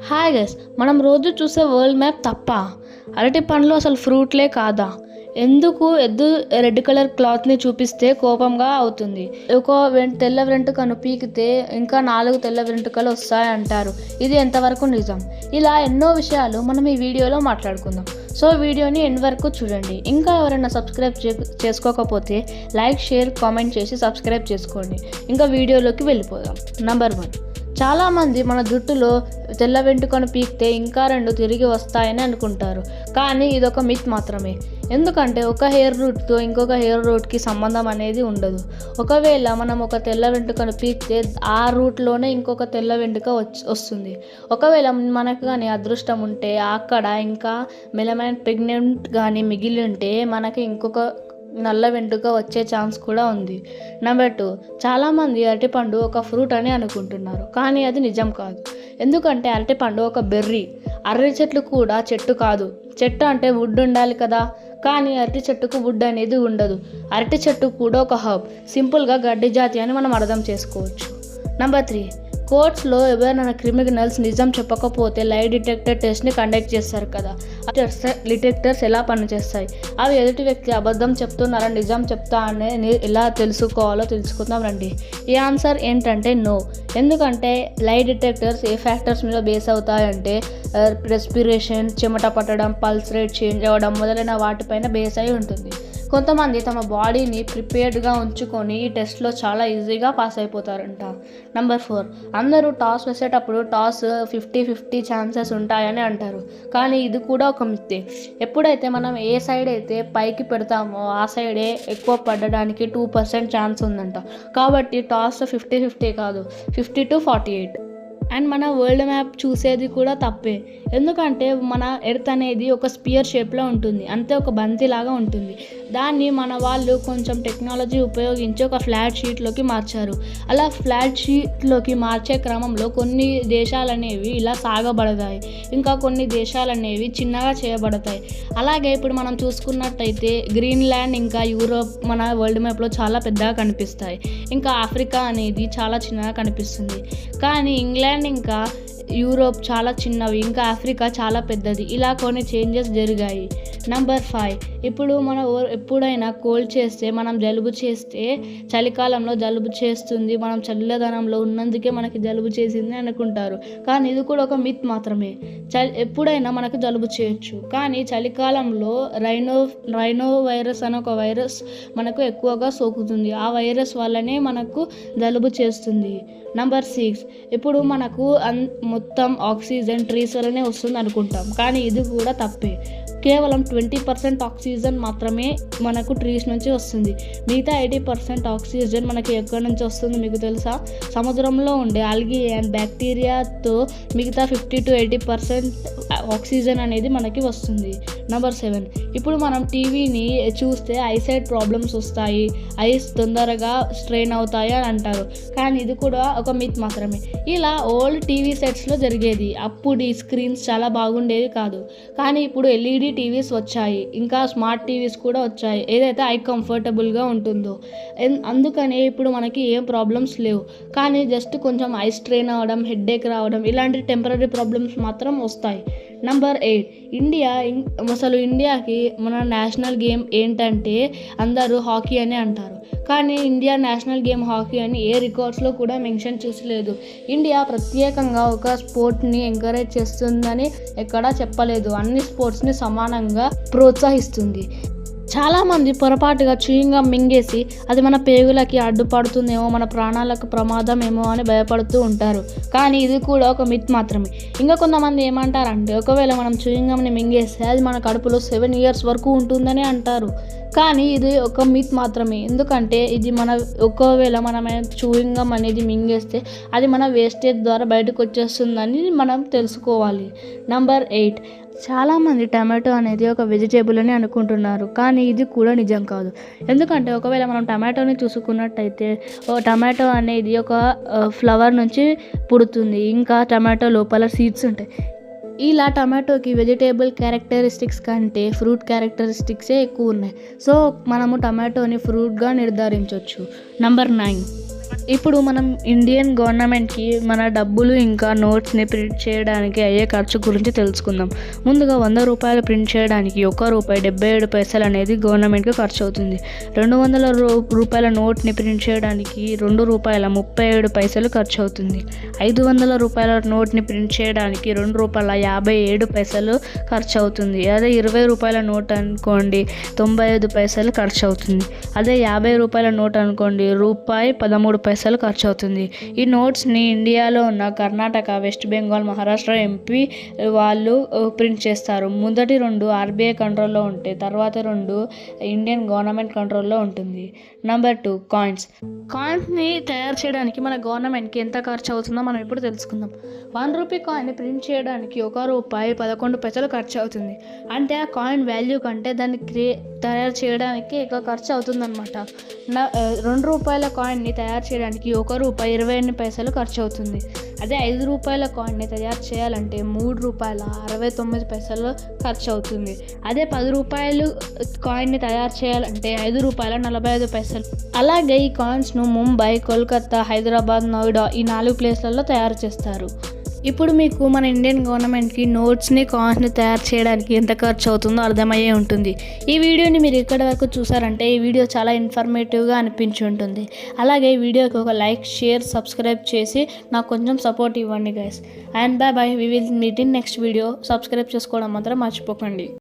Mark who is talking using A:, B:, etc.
A: Hi guys, మనం రోజు చూసే వరల్డ్ మ్యాప్ తప్ప అరటి పండ్లు అసలు ఫ్రూట్లే కాదా? ఎందుకు ఎద్దు రెడ్ కలర్ క్లాత్ని చూపిస్తే కోపంగా అవుతుంది? తెల్ల వెంట్రుకను పీకితే ఇంకా 4 తెల్ల వెంట్రుకలు వస్తాయంటారు. ఇది ఎంతవరకు నిజం? ఇలా ఎన్నో విషయాలు మనం ఈ వీడియోలో మాట్లాడుకుందాం. సో వీడియోని ఎండ్ వరకు చూడండి. ఇంకా ఎవరైనా సబ్స్క్రైబ్ చేసుకోకపోతే లైక్, షేర్, కామెంట్ చేసి సబ్స్క్రైబ్ చేసుకోండి. ఇంకా వీడియోలోకి వెళ్ళిపోదాం. నెంబర్ 1, చాలామంది మన జుట్టులో తెల్ల వెంట్రుకను పీకితే ఇంకా 2 తిరిగి వస్తాయని అనుకుంటారు. కానీ ఇదొక మిత్ మాత్రమే. ఎందుకంటే ఒక హెయిర్ రూట్తో ఇంకొక హెయిర్ రూట్కి సంబంధం అనేది ఉండదు. ఒకవేళ మనం ఒక తెల్ల వెంట్రుకను పీకితే ఆ రూట్లోనే ఇంకొక తెల్ల వెంట్రుక వస్తుంది. ఒకవేళ మనకు కానీ అదృష్టం ఉంటే అక్కడ ఇంకా మెలమైన్ ప్రెగ్నెంట్ కానీ మిగిలి ఉంటే మనకి ఇంకొక నల్ల వెంట్రుక వచ్చే ఛాన్స్ కూడా ఉంది. నెంబర్ 2, చాలామంది అరటిపండు ఒక ఫ్రూట్ అని అనుకుంటున్నారు. కానీ అది నిజం కాదు. ఎందుకంటే అరటిపండు ఒక బెర్రీ. అరటి చెట్లు కూడా చెట్టు కాదు. చెట్టు అంటే వుడ్ ఉండాలి కదా, కానీ అరటి చెట్టుకు వుడ్ అనేది ఉండదు. అరటి చెట్టు కూడా ఒక హర్బ్, సింపుల్గా గడ్డి జాతి అని మనం అర్థం చేసుకోవచ్చు. నెంబర్ 3, కోర్ట్స్లో ఎవరైనా క్రిమినల్స్ నిజం చెప్పకపోతే లై డిటెక్టర్ టెస్ట్ని కండక్ట్ చేస్తారు కదా. డిటెక్టర్స్ ఎలా పనిచేస్తాయి, అవి ఎదుటి వ్యక్తి అబద్ధం చెప్తున్నారని నిజం చెప్తా అని ఎలా తెలుసుకోవాలో తెలుసుకుందాం రండి. ఈ ఆన్సర్ ఏంటంటే నో. ఎందుకంటే లై డిటెక్టర్స్ ఏ ఫ్యాక్టర్స్ మీద బేస్ అవుతాయంటే రెస్పిరేషన్, చెమట పట్టడం, పల్స్ రేట్ చేంజ్ అవ్వడం మొదలైన వాటిపైన బేస్ అయి ఉంటుంది. కొంతమంది తమ బాడీని ప్రిపేర్డ్గా ఉంచుకొని ఈ టెస్ట్లో చాలా ఈజీగా పాస్ అయిపోతారంట. నెంబర్ 4, అందరూ టాస్ వేసేటప్పుడు టాస్ 50-50 ఛాన్సెస్ ఉంటాయని అంటారు. కానీ ఇది కూడా ఒక మిత్తే. ఎప్పుడైతే మనం ఏ సైడ్ అయితే పైకి పెడతామో ఆ సైడే ఎక్కువ పడడానికి 2% ఛాన్స్ ఉందంట. కాబట్టి టాస్ 50-50 కాదు, 50-48. అండ్ మన వరల్డ్ మ్యాప్ చూసేది కూడా తప్పే. ఎందుకంటే మన ఎర్త్ అనేది ఒక స్పియర్ షేప్లో ఉంటుంది, అంతే ఒక బంతిలాగా ఉంటుంది. దాన్ని మన వాళ్ళు కొంచెం టెక్నాలజీ ఉపయోగించి ఒక ఫ్లాట్ షీట్లోకి మార్చారు. అలా ఫ్లాట్ షీట్లోకి మార్చే క్రమంలో కొన్ని దేశాలు అనేవి ఇలా సాగబడతాయి, ఇంకా కొన్ని దేశాలు అనేవి చిన్నగా చేయబడతాయి. అలాగే ఇప్పుడు మనం చూసుకున్నట్టయితే గ్రీన్లాండ్ ఇంకా యూరోప్ మన వరల్డ్ మ్యాప్లో చాలా పెద్దగా కనిపిస్తాయి. ఇంకా ఆఫ్రికా అనేది చాలా చిన్నగా కనిపిస్తుంది. కానీ ఇంగ్లాండ్ ఇంకా యూరోప్ చాలా చిన్నవి, ఇంకా ఆఫ్రికా చాలా పెద్దది. ఇలా కొన్ని చేంజెస్ జరిగాయి. నెంబర్ 5, ఇప్పుడు మనం ఎప్పుడైనా కోల్డ్ చేస్తే, మనం జలుబు చేస్తే చలికాలంలో జలుబు చేస్తుంది, మనం చల్లదనంలో ఉన్నందుకే మనకి జలుబు చేసింది అనుకుంటారు. కానీ ఇది కూడా ఒక మిత్ మాత్రమే. ఎప్పుడైనా మనకు జలుబు చేయొచ్చు, కానీ చలికాలంలో రైనో వైరస్ అనే ఒక వైరస్ మనకు ఎక్కువగా సోకుతుంది. ఆ వైరస్ వల్లనే మనకు జలుబు చేస్తుంది. నెంబర్ 6, ఇప్పుడు మనకు మొత్తం ఆక్సిజన్ ట్రీస్ వల్లనే వస్తుంది అనుకుంటాం, కానీ ఇది కూడా తప్పే. కేవలం 20% ఆక్సిజన్ మాత్రమే మనకు ట్రీస్ నుంచి వస్తుంది. మిగతా 80% ఆక్సిజన్ మనకి ఎక్కడి నుంచి వస్తుంది మీకు తెలుసా? సముద్రంలో ఉండే ఆల్గీ అండ్ బ్యాక్టీరియాతో మిగతా 50-80% ఆక్సిజన్ అనేది మనకి వస్తుంది. నెంబర్ 7, ఇప్పుడు మనం టీవీని చూస్తే ఐసైట్ ప్రాబ్లమ్స్ వస్తాయి, ఐస్ తొందరగా స్ట్రెయిన్ అవుతాయి అని అంటారు. కానీ ఇది కూడా ఒక మిత్ మాత్రమే. ఇలా ఓల్డ్ టీవీ సెట్స్లో జరిగేది. అప్పుడు ఈ స్క్రీన్స్ చాలా బాగుండేవి కాదు. కానీ ఇప్పుడు ఎల్ఈడి టీవీస్ వచ్చాయి, ఇంకా స్మార్ట్ టీవీస్ కూడా వచ్చాయి, ఏదైతే ఐ కంఫర్టబుల్గా ఉంటుందో. అందుకనే ఇప్పుడు మనకి ఏం ప్రాబ్లమ్స్ లేవు. కానీ జస్ట్ కొంచెం ఐ స్ట్రెయిన్ అవ్వడం, హెడ్ఏక్ రావడం ఇలాంటి టెంపరీ ప్రాబ్లమ్స్ మాత్రం వస్తాయి. నెంబర్ 8, అసలు ఇండియాకి మన నేషనల్ గేమ్ ఏంటంటే అందరూ హాకీ అని అంటారు. కానీ ఇండియా నేషనల్ గేమ్ హాకీ అని ఏ రికార్డ్స్లో కూడా మెన్షన్ చేసలేదు. ఇండియా ప్రత్యేకంగా ఒక స్పోర్ట్ని ఎంకరేజ్ చేస్తుందని ఎక్కడా చెప్పలేదు. అన్ని స్పోర్ట్స్ని సమానంగా ప్రోత్సహిస్తుంది. చాలామంది పొరపాటుగా చూయింగా మింగేసి అది మన పేగులకి అడ్డుపడుతుందేమో, మన ప్రాణాలకు ప్రమాదం ఏమో అని భయపడుతూ ఉంటారు. కానీ ఇది కూడా ఒక మిత్ మాత్రమే. ఇంకా కొంతమంది ఏమంటారంటే ఒకవేళ మనం చూయింగంని మింగేస్తే అది మన కడుపులో 7 years వరకు ఉంటుందని అంటారు. కానీ ఇది ఒక మిత్ మాత్రమే. ఎందుకంటే ఇది ఒకవేళ మనం చూయింగం అనేది మింగేస్తే అది మన వేస్టేజ్ ద్వారా బయటకు వచ్చేస్తుందని మనం తెలుసుకోవాలి. నెంబర్ 8, చాలామంది టమాటో అనేది ఒక వెజిటేబుల్ అని అనుకుంటున్నారు. కానీ ఇది కూడా నిజం కాదు. ఎందుకంటే ఒకవేళ మనం టమాటోని చూసుకున్నట్టయితే టమాటో అనేది ఒక ఫ్లవర్ నుంచి పుడుతుంది, ఇంకా టమాటో లోపల సీడ్స్ ఉంటాయి. ఇలా టమాటోకి వెజిటేబుల్ క్యారెక్టరిస్టిక్స్ కంటే ఫ్రూట్ క్యారెక్టరిస్టిక్సే ఎక్కువ ఉన్నాయి. సో మనము టమాటోని ఫ్రూట్గా నిర్ధారించవచ్చు. నెంబర్ 9, ఇప్పుడు మనం ఇండియన్ గవర్నమెంట్కి మన డబ్బులు ఇంకా నోట్స్ని ప్రింట్ చేయడానికి అయ్యే ఖర్చు గురించి తెలుసుకుందాం. ముందుగా 100 రూపాయలు ప్రింట్ చేయడానికి ₹1.77 అనేది గవర్నమెంట్కి ఖర్చు అవుతుంది. 200 రూపాయల నోట్ని ప్రింట్ చేయడానికి ₹2.37 ఖర్చు అవుతుంది. 500 రూపాయల నోట్ని ప్రింట్ చేయడానికి ₹2.57 ఖర్చు అవుతుంది. అదే 20 రూపాయల నోట్ అనుకోండి 95 పైసలు ఖర్చు అవుతుంది. అదే 50 రూపాయల నోట్ అనుకోండి ₹13 ఖర్చు అవుతుంది. ఈ నోట్స్ని ఇండియాలో ఉన్న కర్ణాటక, వెస్ట్ బెంగాల్, మహారాష్ట్ర, ఎంపీ వాళ్ళు ప్రింట్ చేస్తారు. మొదటి 2 ఆర్బీఐ కంట్రోల్లో ఉంటే తర్వాత 2 ఇండియన్ గవర్నమెంట్ కంట్రోల్లో ఉంటుంది. నెంబర్ 2 కాయిన్స్ని తయారు చేయడానికి మన గవర్నమెంట్కి ఎంత ఖర్చు అవుతుందో మనం ఇప్పుడు తెలుసుకుందాం. 1 రూపీ కాయిన్ని ప్రింట్ చేయడానికి ₹1.11 ఖర్చు అవుతుంది. అంటే ఆ కాయిన్ వాల్యూ కంటే దాన్ని తయారు చేయడానికి ఎక్కువ ఖర్చు అవుతుందన్నమాట. 2 రూపాయల కాయిన్ని తయారు చేయడానికి ₹1.28 ఖర్చు అవుతుంది. అదే 5 రూపాయల కాయిన్ని తయారు చేయాలంటే ₹3.69 ఖర్చు అవుతుంది. అదే 10 రూపాయలు కాయిన్ని తయారు చేయాలంటే ₹5.45. అలాగే ఈ కాయిన్స్ను ముంబై, కోల్కతా, హైదరాబాద్, నోయిడా ఈ 4 ప్లేస్లలో తయారు చేస్తారు. ఇప్పుడు మీకు మన ఇండియన్ గవర్నమెంట్కి నోట్స్ని, కాయిన్స్ని తయారు చేయడానికి ఎంత ఖర్చు అవుతుందో అర్థమయ్యే ఉంటుంది. ఈ వీడియోని మీరు ఇక్కడి వరకు చూసారంటే ఈ వీడియో చాలా ఇన్ఫర్మేటివ్గా అనిపించి ఉంటుంది. అలాగే ఈ వీడియోకి ఒక లైక్, షేర్, సబ్స్క్రైబ్ చేసి నాకు కొంచెం సపోర్ట్ ఇవ్వండి guys. And bye. We will meet in next video. Subscribe చేసుకోవడం మాత్రం మర్చిపోకండి.